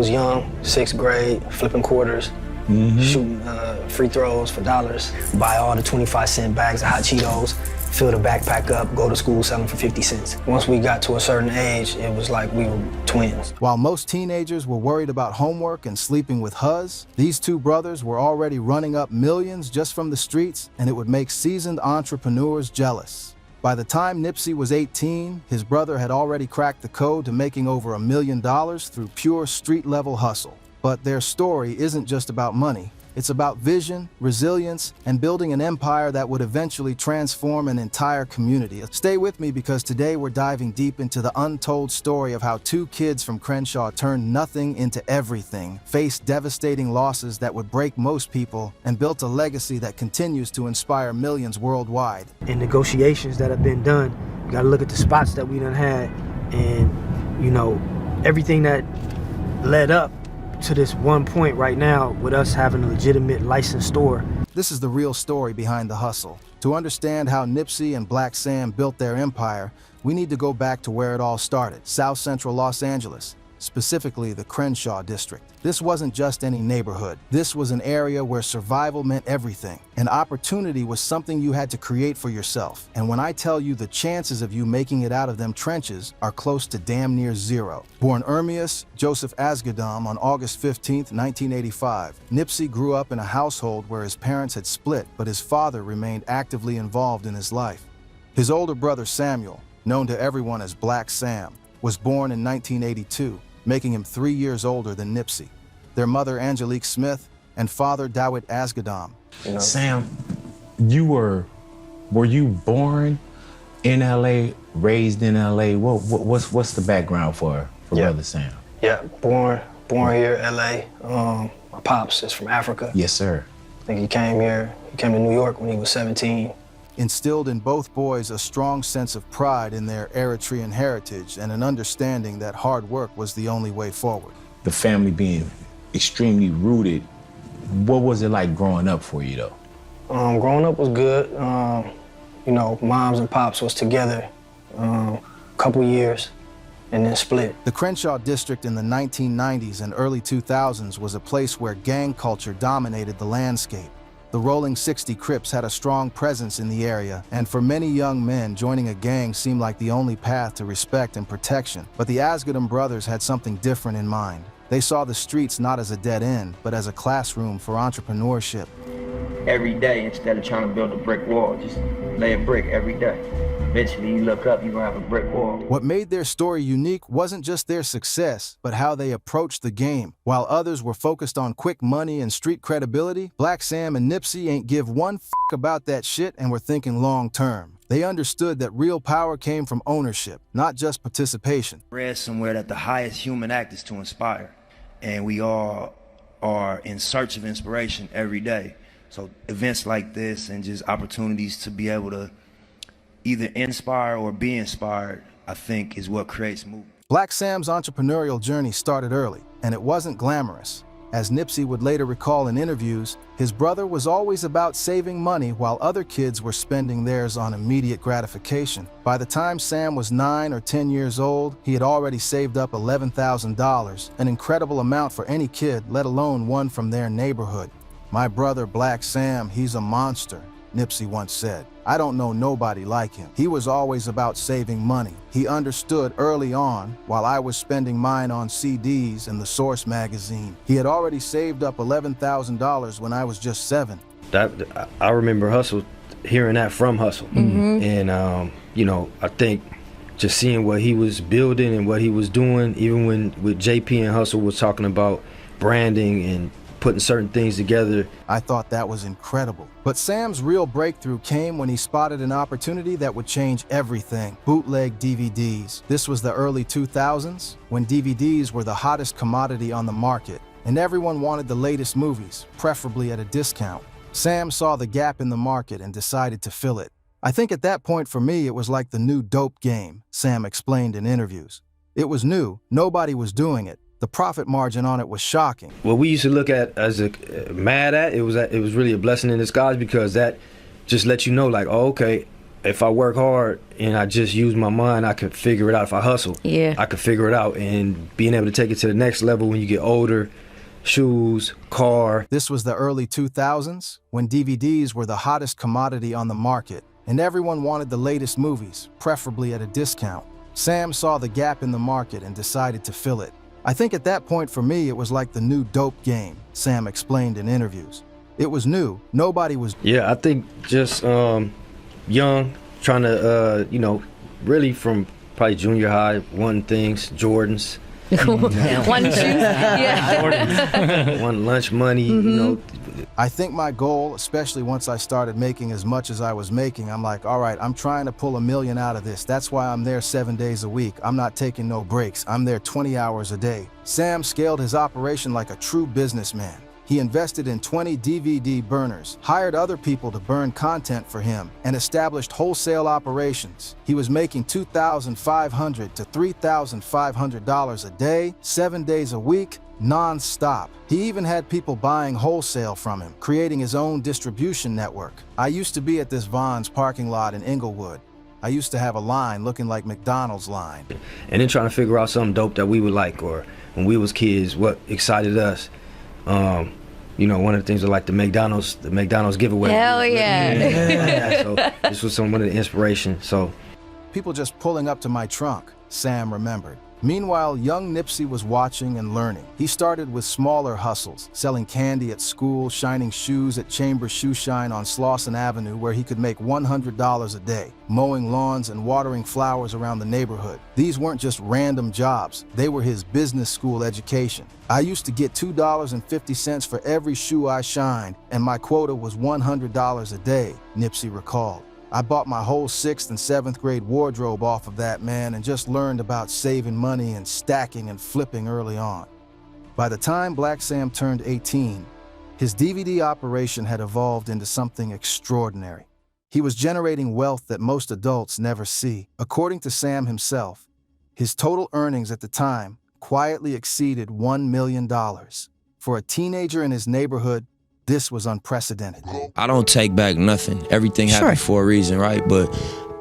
was young, 6th grade, flipping quarters, shooting free throws for dollars, buy all the 25-cent bags of hot Cheetos, fill the backpack up, go to school selling for 50 cents. Once we got to a certain age, it was like we were twins. While most teenagers were worried about homework and sleeping with huz, these two brothers were already running up millions just from the streets, and it would make seasoned entrepreneurs jealous. By the time Nipsey was 18, his brother had already cracked the code to making over $1 million through pure street-level hustle. But their story isn't just about money. It's about vision, resilience, and building an empire that would eventually transform an entire community. Stay with me because today we're diving deep into the untold story of how two kids from Crenshaw turned nothing into everything, faced devastating losses that would break most people, and built a legacy that continues to inspire millions worldwide. In negotiations that have been done, you gotta look at the spots that we done had and, you know, everything that led up to this one point right now with us having a legitimate licensed store. This is the real story behind the hustle. To understand how Nipsey and Black Sam built their empire, we need to go back to where it all started, South Central Los Angeles, specifically the Crenshaw district. This wasn't just any neighborhood. This was an area where survival meant everything. And opportunity was something you had to create for yourself. And when I tell you the chances of you making it out of them trenches are close to damn near zero. Born Ermias Joseph Asghedom on August 15, 1985, Nipsey grew up in a household where his parents had split, but his father remained actively involved in his life. His older brother Samuel, known to everyone as Black Sam, was born in 1982, making him 3 years older than Nipsey. Their mother, Angelique Smith, and father, Dawit Asghedom. You know? Sam, were you born in LA, raised in LA? What's the background for Brother Sam? Yeah, born here, LA. My pops is from Africa. Yes, sir. I think he came to New York when he was 17. Instilled in both boys a strong sense of pride in their Eritrean heritage and an understanding that hard work was the only way forward. The family being extremely rooted, what was it like growing up for you, though? Growing up was good. You know, moms and pops was together a couple years and then split. The Crenshaw district in the 1990s and early 2000s was a place where gang culture dominated the landscape. The Rolling 60 Crips had a strong presence in the area, and for many young men, joining a gang seemed like the only path to respect and protection. But the Asghedom brothers had something different in mind. They saw the streets not as a dead end, but as a classroom for entrepreneurship. Every day, instead of trying to build a brick wall, just lay a brick every day. Eventually, you look up, you're gonna have a brick wall. What made their story unique wasn't just their success, but how they approached the game. While others were focused on quick money and street credibility, Black Sam and Nipsey ain't give one f*** about that shit and were thinking long term. They understood that real power came from ownership, not just participation. I read somewhere that the highest human act is to inspire, and we all are in search of inspiration every day. So events like this and just opportunities to be able to either inspire or be inspired, I think, is what creates movement. Black Sam's entrepreneurial journey started early, and it wasn't glamorous. As Nipsey would later recall in interviews, his brother was always about saving money while other kids were spending theirs on immediate gratification. By the time Sam was 9 or 10 years old, he had already saved up $11,000, an incredible amount for any kid, let alone one from their neighborhood. "My brother Black Sam, he's a monster," Nipsey once said. "I don't know nobody like him. He was always about saving money. He understood early on, while I was spending mine on CDs and the Source magazine. He had already saved up $11,000 when I was just 7. I remember Hussle, hearing that from Hussle. And, you know, I think just seeing what he was building and what he was doing, even when with JP and Hussle was talking about branding and putting certain things together. I thought that was incredible. But Sam's real breakthrough came when he spotted an opportunity that would change everything: bootleg DVDs. This was the early 2000s, when DVDs were the hottest commodity on the market, and everyone wanted the latest movies, preferably at a discount. Sam saw the gap in the market and decided to fill it. "I think at that point for me it was like the new dope game," Sam explained in interviews. "It was new, nobody was doing it. The profit margin on it was shocking." What we used to look at as it was really a blessing in disguise, because that just lets you know, like, oh, okay, if I work hard and I just use my mind, I could figure it out. If I hustle, I could figure it out. And being able to take it to the next level when you get older, shoes, car. This was the early 2000s, when DVDs were the hottest commodity on the market, and everyone wanted the latest movies, preferably at a discount. Sam saw the gap in the market and decided to fill it. I think at that point for me, it was like the new dope game, Sam explained in interviews. It was new. Nobody was... Yeah, I think just young, trying to, really from probably junior high, wanting things, Jordans. One shoes? Yeah. One lunch money, I think my goal, especially once I started making as much as I was making, I'm like, all right, I'm trying to pull $1 million out of this. That's why I'm there 7 days a week. I'm not taking no breaks. I'm there 20 hours a day. Sam scaled his operation like a true businessman. He invested in 20 DVD burners, hired other people to burn content for him, and established wholesale operations. He was making $2,500 to $3,500 a day, 7 days a week, non-stop. He even had people buying wholesale from him, creating his own distribution network. I used to be at this Vons parking lot in Inglewood. I used to have a line looking like McDonald's line. And then trying to figure out something dope that we would like, or when we was kids, what excited us. One of the things was like the McDonald's giveaway. Hell yeah. So this was one of the inspiration. So people just pulling up to my trunk, Sam remembered. Meanwhile, young Nipsey was watching and learning. He started with smaller hustles, selling candy at school, shining shoes at Chambers Shoe Shine on Slauson Avenue, where he could make $100 a day, mowing lawns and watering flowers around the neighborhood. These weren't just random jobs. They were his business school education. I used to get $2.50 for every shoe I shined, and my quota was $100 a day, Nipsey recalled. I bought my whole 6th and 7th grade wardrobe off of that, man, and just learned about saving money and stacking and flipping early on. By the time Black Sam turned 18, his DVD operation had evolved into something extraordinary. He was generating wealth that most adults never see. According to Sam himself, his total earnings at the time quietly exceeded $1 million. For a teenager in his neighborhood, this was unprecedented. I don't take back nothing. Everything happened for a reason, right? But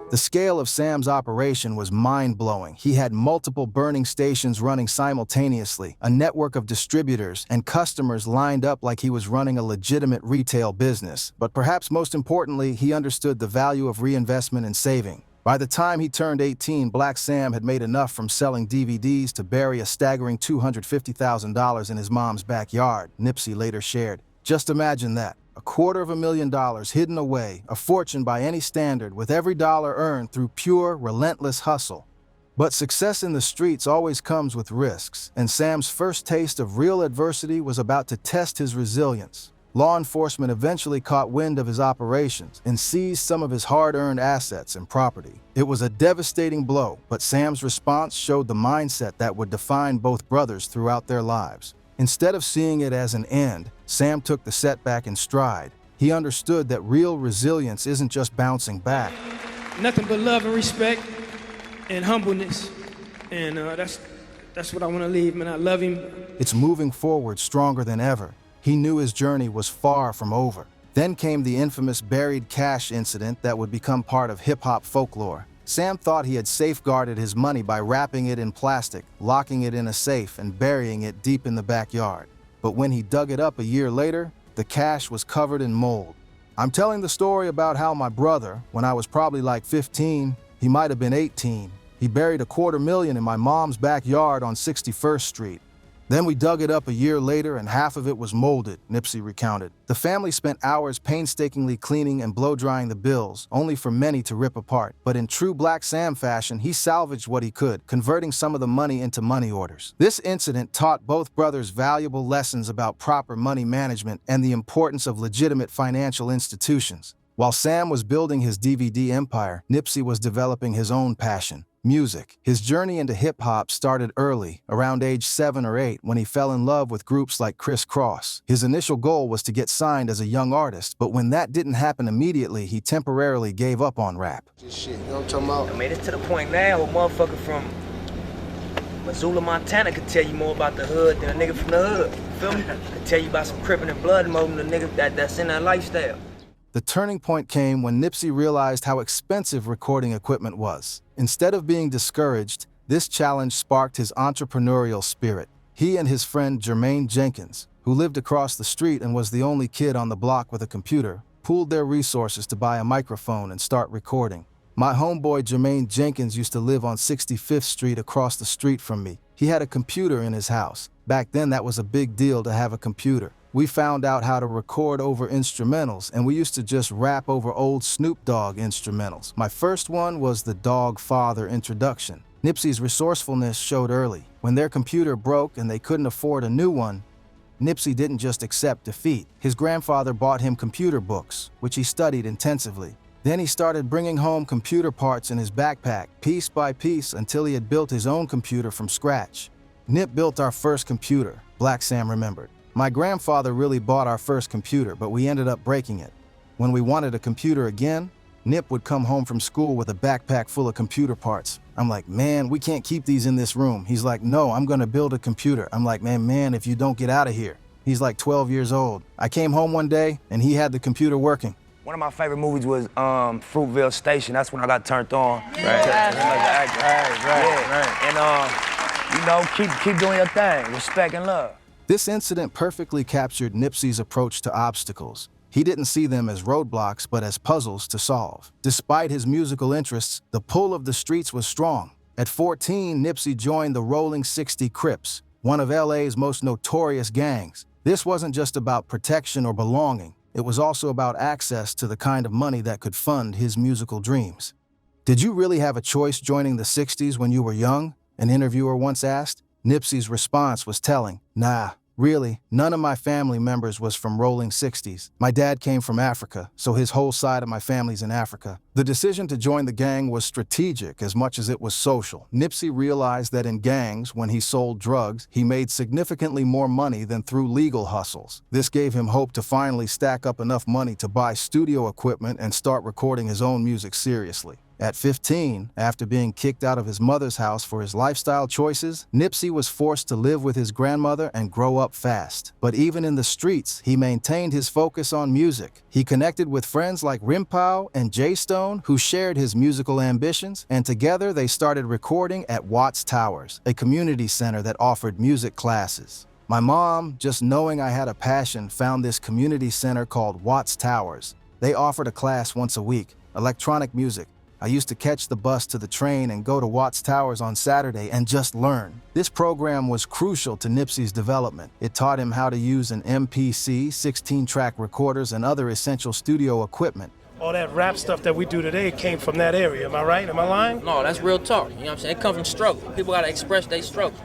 the scale of Sam's operation was mind-blowing. He had multiple burning stations running simultaneously, a network of distributors and customers lined up like he was running a legitimate retail business. But perhaps most importantly, he understood the value of reinvestment and saving. By the time he turned 18, Black Sam had made enough from selling DVDs to bury a staggering $250,000 in his mom's backyard, Nipsey later shared. Just imagine that, $250,000 hidden away, a fortune by any standard, with every dollar earned through pure, relentless hustle. But success in the streets always comes with risks, and Sam's first taste of real adversity was about to test his resilience. Law enforcement eventually caught wind of his operations and seized some of his hard-earned assets and property. It was a devastating blow, but Sam's response showed the mindset that would define both brothers throughout their lives. Instead of seeing it as an end, Sam took the setback in stride. He understood that real resilience isn't just bouncing back. Nothing but love and respect and humbleness. And that's what I want to leave, man. I love him. It's moving forward stronger than ever. He knew his journey was far from over. Then came the infamous buried cash incident that would become part of hip-hop folklore. Sam thought he had safeguarded his money by wrapping it in plastic, locking it in a safe, and burying it deep in the backyard. But when he dug it up a year later, the cash was covered in mold. I'm telling the story about how my brother, when I was probably like 15, he might have been 18, he buried $250,000 in my mom's backyard on 61st Street. Then we dug it up a year later and half of it was molded, Nipsey recounted. The family spent hours painstakingly cleaning and blow-drying the bills, only for many to rip apart. But in true Black Sam fashion, he salvaged what he could, converting some of the money into money orders. This incident taught both brothers valuable lessons about proper money management and the importance of legitimate financial institutions. While Sam was building his DVD empire, Nipsey was developing his own passion. Music. His journey into hip-hop started early, around age 7 or 8, when he fell in love with groups like Criss Cross. His initial goal was to get signed as a young artist, but when that didn't happen immediately, he temporarily gave up on rap. Shit, you know what I'm talking about? I made it to the point now where a motherfucker from Missoula, Montana could tell you more about the hood than a nigga from the hood. Feel me? Could tell you about some crippin' and blood more than a nigga that's in that lifestyle. The turning point came when Nipsey realized how expensive recording equipment was. Instead of being discouraged, this challenge sparked his entrepreneurial spirit. He and his friend Jermaine Jenkins, who lived across the street and was the only kid on the block with a computer, pooled their resources to buy a microphone and start recording. My homeboy Jermaine Jenkins used to live on 65th Street across the street from me. He had a computer in his house. Back then that was a big deal to have a computer. We found out how to record over instrumentals, and we used to just rap over old Snoop Dogg instrumentals. My first one was the Dog Father introduction. Nipsey's resourcefulness showed early. When their computer broke and they couldn't afford a new one, Nipsey didn't just accept defeat. His grandfather bought him computer books, which he studied intensively. Then he started bringing home computer parts in his backpack, piece by piece, until he had built his own computer from scratch. Nip built our first computer, Black Sam remembered. My grandfather really bought our first computer, but we ended up breaking it. When we wanted a computer again, Nip would come home from school with a backpack full of computer parts. I'm like, man, we can't keep these in this room. He's like, no, I'm gonna build a computer. I'm like, man, if you don't get out of here. He's like 12 years old. I came home one day and he had the computer working. One of my favorite movies was Fruitvale Station. That's when I got turned on. Right. And you know, keep doing your thing. Respect and love. This incident perfectly captured Nipsey's approach to obstacles. He didn't see them as roadblocks, but as puzzles to solve. Despite his musical interests, the pull of the streets was strong. At 14, Nipsey joined the Rolling 60 Crips, one of LA's most notorious gangs. This wasn't just about protection or belonging. It was also about access to the kind of money that could fund his musical dreams. Did you really have a choice joining the 60s when you were young? An interviewer once asked. Nipsey's response was telling. Nah, really, none of my family members was from Rolling 60s. My dad came from Africa, so his whole side of my family's in Africa. The decision to join the gang was strategic as much as it was social. Nipsey realized that in gangs, when he sold drugs, he made significantly more money than through legal hustles. This gave him hope to finally stack up enough money to buy studio equipment and start recording his own music seriously. At 15, after being kicked out of his mother's house for his lifestyle choices, Nipsey was forced to live with his grandmother and grow up fast. But even in the streets, he maintained his focus on music. He connected with friends like Rimpow and Jay Stone, who shared his musical ambitions, and together they started recording at Watts Towers, a community center that offered music classes. My mom, just knowing I had a passion, found this community center called Watts Towers. They offered a class once a week, electronic music. I used to catch the bus to the train and go to Watts Towers on Saturday and just learn. This program was crucial to Nipsey's development. It taught him how to use an MPC, 16-track recorders, and other essential studio equipment. All that rap stuff that we do today came from that area. Am I right? Am I lying? No, that's real talk. You know what I'm saying? It comes from struggle. People got to express their struggle.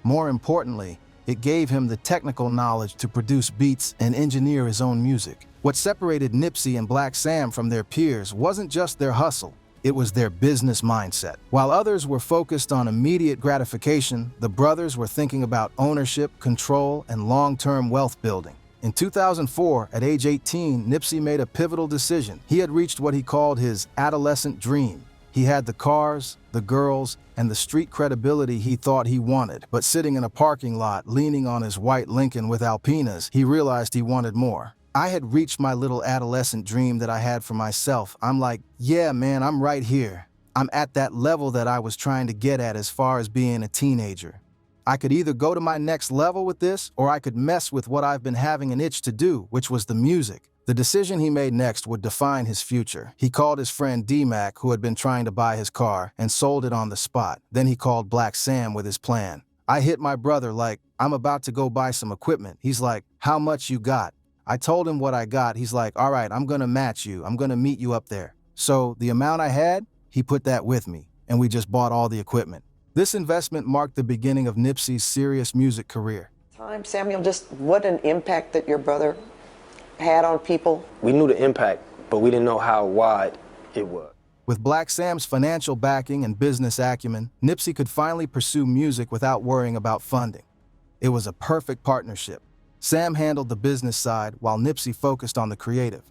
More importantly, it gave him the technical knowledge to produce beats and engineer his own music. What separated Nipsey and Black Sam from their peers wasn't just their hustle. It was their business mindset. While others were focused on immediate gratification, the brothers were thinking about ownership, control, and long-term wealth building. In 2004, at age 18, Nipsey made a pivotal decision. He had reached what he called his adolescent dream. He had the cars, the girls, and the street credibility he thought he wanted. But sitting in a parking lot, leaning on his white Lincoln with Alpinas, he realized he wanted more. I had reached my little adolescent dream that I had for myself. I'm like, yeah, man, I'm right here. I'm at that level that I was trying to get at as far as being a teenager. I could either go to my next level with this, or I could mess with what I've been having an itch to do, which was the music. The decision he made next would define his future. He called his friend D-Mac, who had been trying to buy his car, and sold it on the spot. Then he called Black Sam with his plan. I hit my brother like, I'm about to go buy some equipment. He's like, how much you got? I told him what I got. He's like, all right, I'm gonna match you. I'm gonna meet you up there. So the amount I had, he put that with me, and we just bought all the equipment. This investment marked the beginning of Nipsey's serious music career. Samuel, just what an impact that your brother had on people. We knew the impact, but we didn't know how wide it was. With Black Sam's financial backing and business acumen, Nipsey could finally pursue music without worrying about funding. It was a perfect partnership. Sam handled the business side while Nipsey focused on the creative.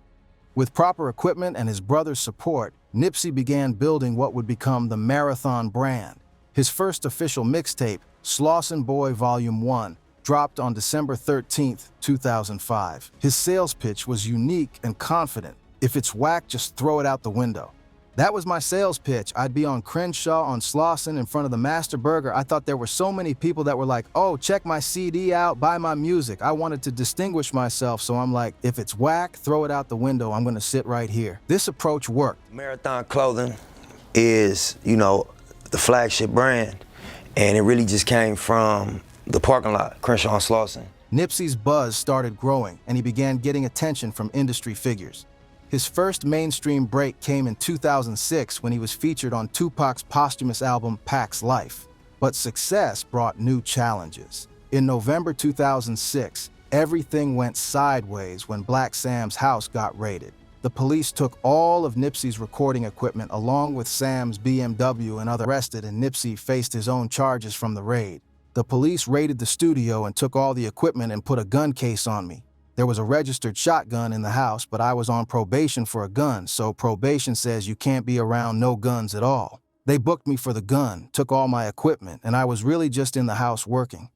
With proper equipment and his brother's support, Nipsey began building what would become the Marathon brand. His first official mixtape, Slauson Boy Volume 1, dropped on December 13, 2005. His sales pitch was unique and confident. If it's whack, just throw it out the window. That was my sales pitch. I'd be on Crenshaw, on Slauson, in front of the Master Burger. I thought there were so many people that were like, oh, check my CD out, buy my music. I wanted to distinguish myself, so I'm like, if it's whack, throw it out the window. I'm gonna sit right here. This approach worked. Marathon Clothing is, you know, the flagship brand, and it really just came from the parking lot, Crenshaw and Slauson. Nipsey's buzz started growing, and he began getting attention from industry figures. His first mainstream break came in 2006 when he was featured on Tupac's posthumous album, Pac's Life. But success brought new challenges. In November 2006, everything went sideways when Black Sam's house got raided. The police took all of Nipsey's recording equipment along with Sam's BMW and other arrested, and Nipsey faced his own charges from the raid. The police raided the studio and took all the equipment and put a gun case on me. There was a registered shotgun in the house, but I was on probation for a gun, so probation says you can't be around no guns at all. They booked me for the gun, took all my equipment, and I was really just in the house working.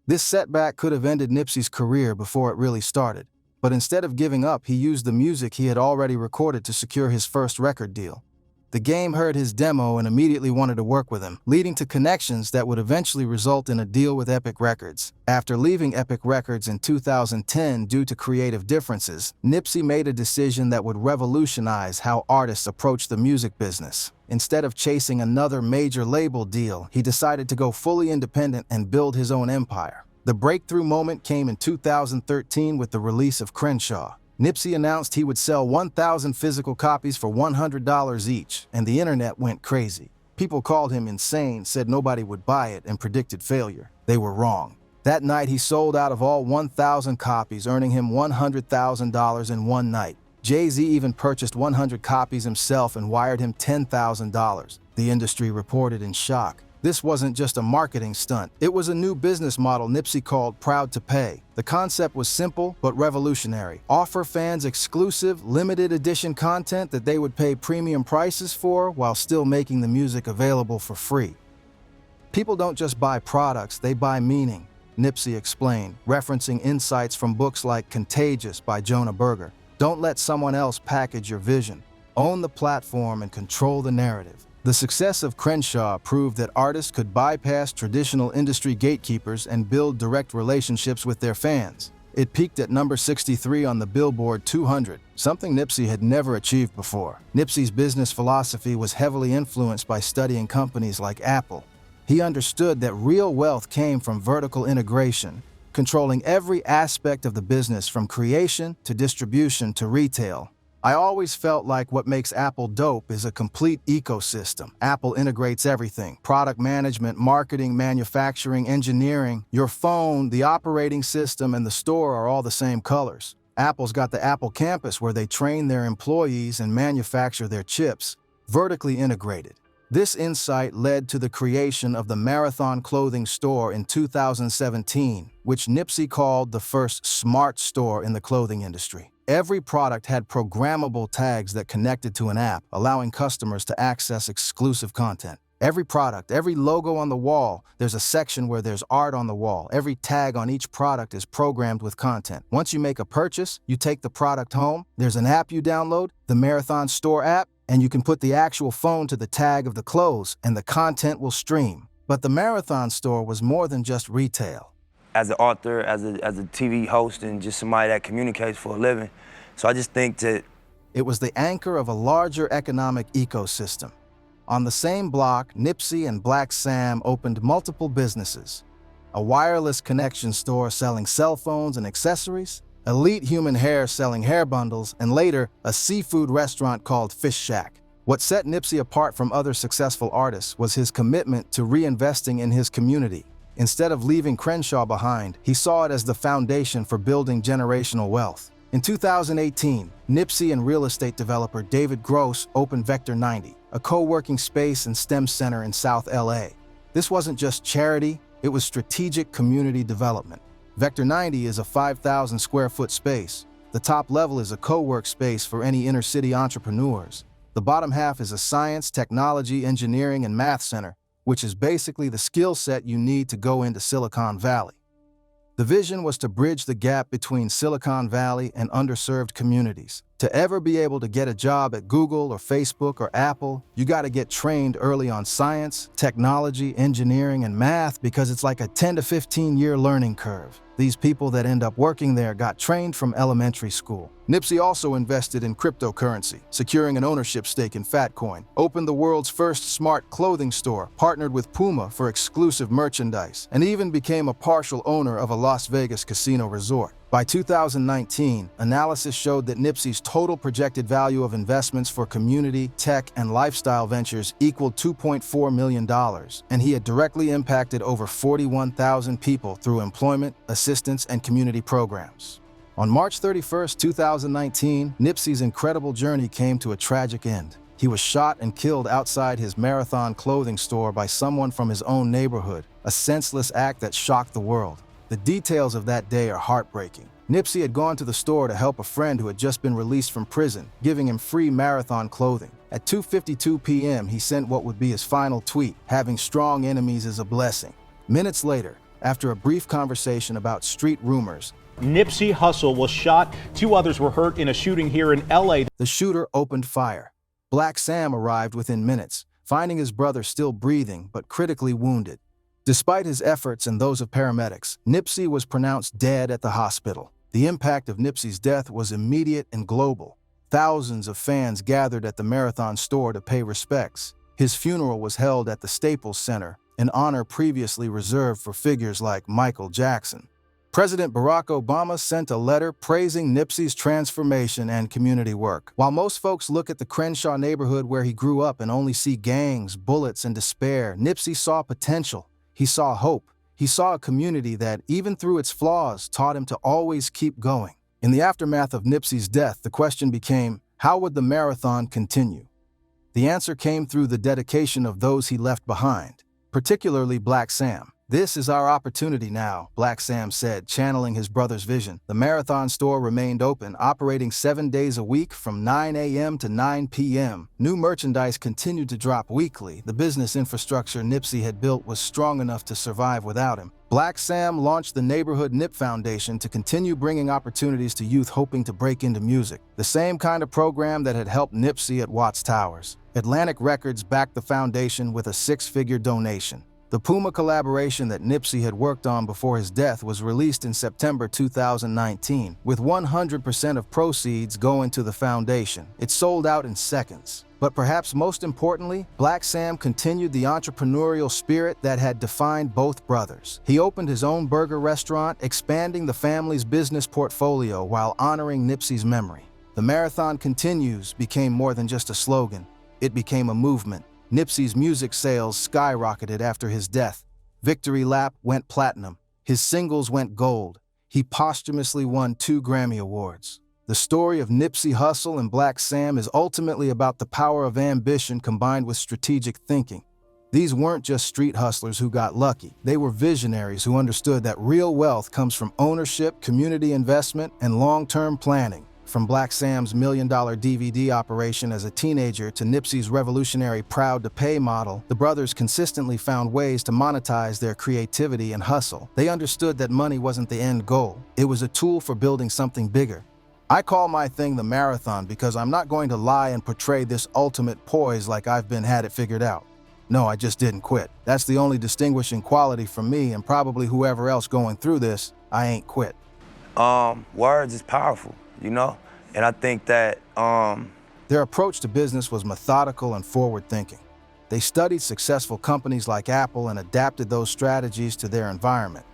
This setback could have ended Nipsey's career before it really started, but instead of giving up, he used the music he had already recorded to secure his first record deal. The Game heard his demo and immediately wanted to work with him, leading to connections that would eventually result in a deal with Epic Records. After leaving Epic Records in 2010 due to creative differences, Nipsey made a decision that would revolutionize how artists approach the music business. Instead of chasing another major label deal, he decided to go fully independent and build his own empire. The breakthrough moment came in 2013 with the release of Crenshaw. Nipsey announced he would sell 1,000 physical copies for $100 each, and the internet went crazy. People called him insane, said nobody would buy it, and predicted failure. They were wrong. That night, he sold out of all 1,000 copies, earning him $100,000 in one night. Jay-Z even purchased 100 copies himself and wired him $10,000. The industry reported in shock. This wasn't just a marketing stunt. It was a new business model Nipsey called Proud to Pay. The concept was simple but revolutionary. Offer fans exclusive, limited edition content that they would pay premium prices for while still making the music available for free. People don't just buy products, they buy meaning, Nipsey explained, referencing insights from books like Contagious by Jonah Berger. Don't let someone else package your vision. Own the platform and control the narrative. The success of Crenshaw proved that artists could bypass traditional industry gatekeepers and build direct relationships with their fans. It peaked at number 63 on the Billboard 200, something Nipsey had never achieved before. Nipsey's business philosophy was heavily influenced by studying companies like Apple. He understood that real wealth came from vertical integration, controlling every aspect of the business from creation to distribution to retail. I always felt like what makes Apple dope is a complete ecosystem. Apple integrates everything: product management, marketing, manufacturing, engineering. Your phone, the operating system, and the store are all the same colors. Apple's got the Apple campus where they train their employees and manufacture their chips. Vertically integrated. This insight led to the creation of the Marathon Clothing Store in 2017, which Nipsey called the first smart store in the clothing industry. Every product had programmable tags that connected to an app, allowing customers to access exclusive content. Every product, every logo on the wall, there's a section where there's art on the wall. Every tag on each product is programmed with content. Once you make a purchase, you take the product home, there's an app you download, the Marathon Store app, and you can put the actual phone to the tag of the clothes, and the content will stream. But the Marathon Store was more than just retail. As an author, as a TV host, and just somebody that communicates for a living. So I just think that it was the anchor of a larger economic ecosystem. On the same block, Nipsey and Black Sam opened multiple businesses. A wireless connection store selling cell phones and accessories, Elite Human Hair selling hair bundles, and later, a seafood restaurant called Fish Shack. What set Nipsey apart from other successful artists was his commitment to reinvesting in his community. Instead of leaving Crenshaw behind, he saw it as the foundation for building generational wealth. In 2018, Nipsey and real estate developer David Gross opened Vector 90, a co-working space and STEM center in South LA. This wasn't just charity, it was strategic community development. Vector 90 is a 5,000 square foot space. The top level is a co-work space for any inner city entrepreneurs. The bottom half is a science, technology, engineering, and math center, which is basically the skill set you need to go into Silicon Valley. The vision was to bridge the gap between Silicon Valley and underserved communities. To ever be able to get a job at Google or Facebook or Apple, you got to get trained early on science, technology, engineering, and math because it's like a 10 to 15-year learning curve. These people that end up working there got trained from elementary school. Nipsey also invested in cryptocurrency, securing an ownership stake in Fatcoin, opened the world's first smart clothing store, partnered with Puma for exclusive merchandise, and even became a partial owner of a Las Vegas casino resort. By 2019, analysis showed that Nipsey's total projected value of investments for community, tech, and lifestyle ventures equaled $2.4 million, and he had directly impacted over 41,000 people through employment, assistance, and community programs. On March 31, 2019, Nipsey's incredible journey came to a tragic end. He was shot and killed outside his Marathon clothing store by someone from his own neighborhood, a senseless act that shocked the world. The details of that day are heartbreaking. Nipsey had gone to the store to help a friend who had just been released from prison, giving him free Marathon clothing. At 2:52 p.m., he sent what would be his final tweet, "Having strong enemies is a blessing." Minutes later, after a brief conversation about street rumors, Nipsey Hussle was shot. 2 others were hurt in a shooting here in LA. The shooter opened fire. Black Sam arrived within minutes, finding his brother still breathing but critically wounded. Despite his efforts and those of paramedics, Nipsey was pronounced dead at the hospital. The impact of Nipsey's death was immediate and global. Thousands of fans gathered at the Marathon store to pay respects. His funeral was held at the Staples Center, an honor previously reserved for figures like Michael Jackson. President Barack Obama sent a letter praising Nipsey's transformation and community work. While most folks look at the Crenshaw neighborhood where he grew up and only see gangs, bullets, and despair, Nipsey saw potential. He saw hope. He saw a community that, even through its flaws, taught him to always keep going. In the aftermath of Nipsey's death, the question became, how would the Marathon continue? The answer came through the dedication of those he left behind, particularly Black Sam. "This is our opportunity now," Black Sam said, channeling his brother's vision. The Marathon store remained open, operating 7 days a week from 9 a.m. to 9 p.m. New merchandise continued to drop weekly. The business infrastructure Nipsey had built was strong enough to survive without him. Black Sam launched the Neighborhood Nip Foundation to continue bringing opportunities to youth hoping to break into music, the same kind of program that had helped Nipsey at Watts Towers. Atlantic Records backed the foundation with a 6-figure donation. The Puma collaboration that Nipsey had worked on before his death was released in September 2019, with 100% of proceeds going to the foundation. It sold out in seconds. But perhaps most importantly, Black Sam continued the entrepreneurial spirit that had defined both brothers. He opened his own burger restaurant, expanding the family's business portfolio while honoring Nipsey's memory. The Marathon Continues became more than just a slogan. It became a movement. Nipsey's music sales skyrocketed after his death. Victory Lap went platinum. His singles went gold. He posthumously won 2 Grammy Awards. The story of Nipsey Hussle and Black Sam is ultimately about the power of ambition combined with strategic thinking. These weren't just street hustlers who got lucky. They were visionaries who understood that real wealth comes from ownership, community investment, and long-term planning. From Black Sam's $1 million DVD operation as a teenager to Nipsey's revolutionary Proud to Pay model, the brothers consistently found ways to monetize their creativity and hustle. They understood that money wasn't the end goal. It was a tool for building something bigger. I call my thing the Marathon because I'm not going to lie and portray this ultimate poise like I've had it figured out. No, I just didn't quit. That's the only distinguishing quality for me and probably whoever else going through this. I ain't quit. Words is powerful, you know? And I think that Their approach to business was methodical and forward-thinking. They studied successful companies like Apple and adapted those strategies to their environment.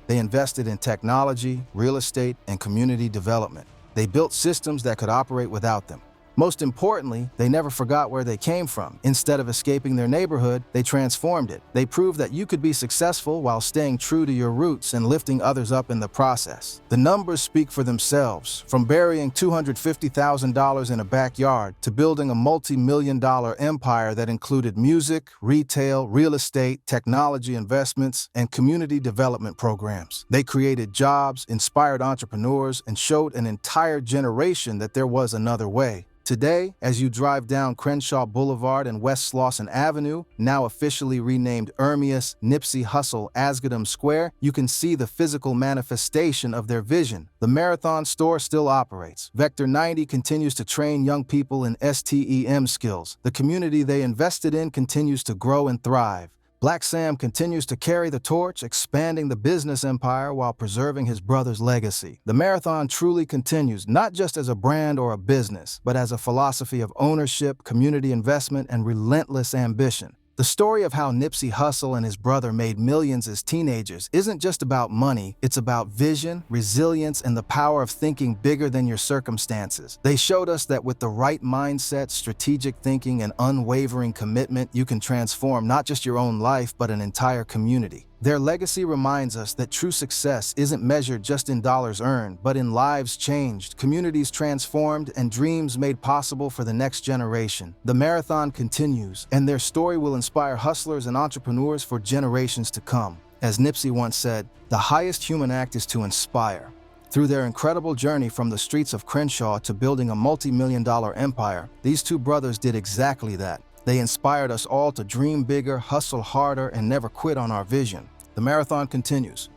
They invested in technology, real estate, and community development. They built systems that could operate without them. Most importantly, they never forgot where they came from. Instead of escaping their neighborhood, they transformed it. They proved that you could be successful while staying true to your roots and lifting others up in the process. The numbers speak for themselves. From burying $250,000 in a backyard to building a multi-million-dollar empire that included music, retail, real estate, technology investments, and community development programs. They created jobs, inspired entrepreneurs, and showed an entire generation that there was another way. Today, as you drive down Crenshaw Boulevard and West Slauson Avenue, now officially renamed Ermias Nipsey Hussle Asgardom Square, you can see the physical manifestation of their vision. The Marathon store still operates. Vector 90 continues to train young people in STEM skills. The community they invested in continues to grow and thrive. Black Sam continues to carry the torch, expanding the business empire while preserving his brother's legacy. The Marathon truly continues, not just as a brand or a business, but as a philosophy of ownership, community investment, and relentless ambition. The story of how Nipsey Hussle and his brother made millions as teenagers isn't just about money, it's about vision, resilience, and the power of thinking bigger than your circumstances. They showed us that with the right mindset, strategic thinking, and unwavering commitment, you can transform not just your own life, but an entire community. Their legacy reminds us that true success isn't measured just in dollars earned, but in lives changed, communities transformed, and dreams made possible for the next generation. The Marathon continues, and their story will inspire hustlers and entrepreneurs for generations to come. As Nipsey once said, the highest human act is to inspire. Through their incredible journey from the streets of Crenshaw to building a multi-million-dollar empire, these two brothers did exactly that. They inspired us all to dream bigger, hustle harder, and never quit on our vision. The Marathon continues.